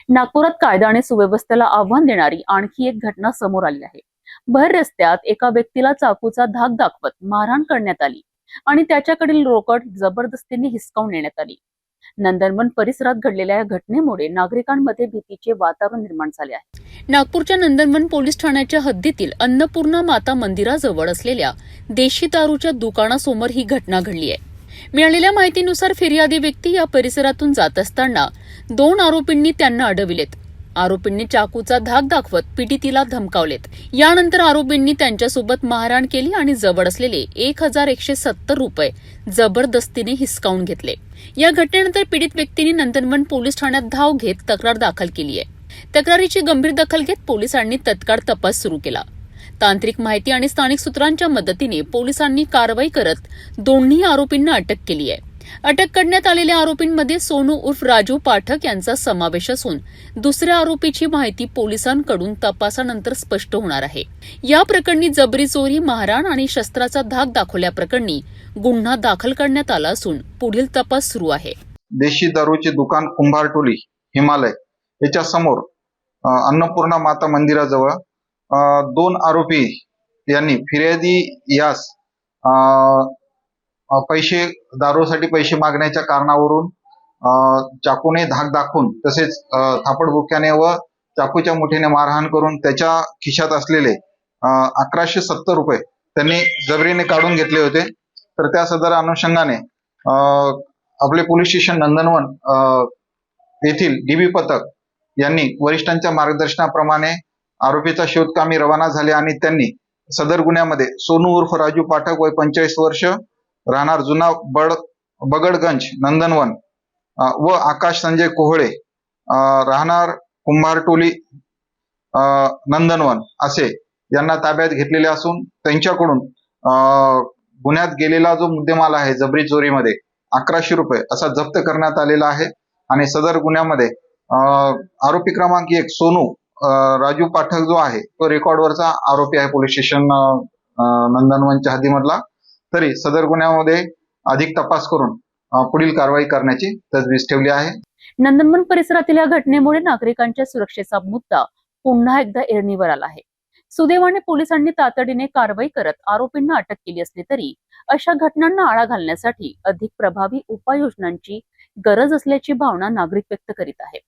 नागपुरात कायदा आणि सुव्यवस्थेला आव्हान देणारी आणखी एक घटना समोर आली आहे। भर रस्त्यात एका व्यक्तीला चाकूचा धाक दाखवत मारहाण करण्यात आली आणि त्याच्याकडील रोकड जबरदस्तीने हिसकावून नेण्यात आली। नंदनवन परिसरात घडलेल्या या घटनेमुळे नागरिकांमध्ये भीतीचे वातावरण निर्माण झाले आहे। नागपूरच्या नंदनवन पोलीस ठाण्याच्या हद्दीतील अन्नपूर्णा माता मंदिराजवळ असलेल्या देशी दारूच्या दुकानासमोर ही घटना घडली आहे। मिळालेल्या माहितीनुसार फिर्यादी व्यक्ती या परिसरातून जात असताना दोन आरोपींनी त्यांना अडविलेत। आरोपींनी चाकूचा धाक दाखवत पीडितीला धमकावलेत। यानंतर आरोपींनी त्यांच्यासोबत मारहाण केली आणि जवळ असलेले 1170 रुपये जबरदस्तीने हिसकावून घेतले। या घटनेनंतर पीडित व्यक्तीने नंदनवन पोलीस ठाण्यात धाव घेत तक्रार दाखल केली आहे। तक्रारीची गंभीर दखल घेत पोलिसांनी तत्काळ तपास सुरू केला। तांत्रिक माहिती आणि स्थानिक सूत्रांच्या मदतीने पोलिसांनी कारवाई करत दोन्ही आरोपींना अटक केली आहे। अटक करण्यात आलेल्या आरोपींमध्ये सोनू उर्फ राजू पाठक यांचा समावेश असून दुसऱ्या आरोपीची माहिती पोलिसांकडून तपासानंतर स्पष्ट होणार आहे। या प्रकरणी जबरी चोरी, मारहाण आणि शस्त्राचा धाक दाखवल्याप्रकरणी गुन्हा दाखल करण्यात आला असून पुढील तपास सुरू आहे। देशी दारूचे दुकान कुंभारटोली हिमालय याच्या समोर अन्नपूर्णा माता मंदिराजवळ दोन आरोपी यांनी फिर्यादी यास दारूसाठी पैसे मागण्याच्या कारणावरून चाकूने धाक दाखवून तसेच थापडबुक्याने व चाकूच्या मुठीने मारहाण करून त्याच्या खिशात असलेले 1170 रुपये त्यांनी जबरीने काढून घेतले होते। तर त्या सदर अनुषंगाने आपले पोलीस स्टेशन नंदनवन येथील डीबी पथक यांनी वरिष्ठांच्या मार्गदर्शनाप्रमाणे आरोपीचा शोधकामी रवाना झाले आणि त्यांनी सदर गुन्ह्यामध्ये सोनू उर्फ राजू पाठक वय 45 वर्ष राहणार जुना बगडगंज नंदनवन व आकाश संजय कोहळे राहणार कुंभारटोली नंदनवन असे यांना ताब्यात घेतलेले असून त्यांच्याकडून गुन्ह्यात गेलेला जो मुद्देमाल आहे जबरी चोरीमध्ये 1100 रुपये असा जप्त करण्यात आलेला आहे। आणि सदर गुन्ह्यामध्ये आरोपी क्रमांक 1 सोनू राजू पाठक जो आहे तो रेकॉर्डवरचा आरोपी आहे पोलीस स्टेशन नंदनवनच्या हद्दीमधला। तरी सदर गुन्ह्यामध्ये अधिक तपास करून पुढील कारवाई करण्याची तजवीज ठेवली आहे। नंदनवन परिसरातील या घटनेमुळे नागरिकांच्या सुरक्षेचा मुद्दा पुन्हा एकदा ऐरणीवर आला आहे। सुदैवाने पोलिसांनी तातडीने कारवाई करत आरोपींना अटक केली असली तरी अशा घटनांना आळा घालण्यासाठी अधिक प्रभावी उपाययोजनांची गरज असल्याची भावना नागरिक व्यक्त करीत आहेत।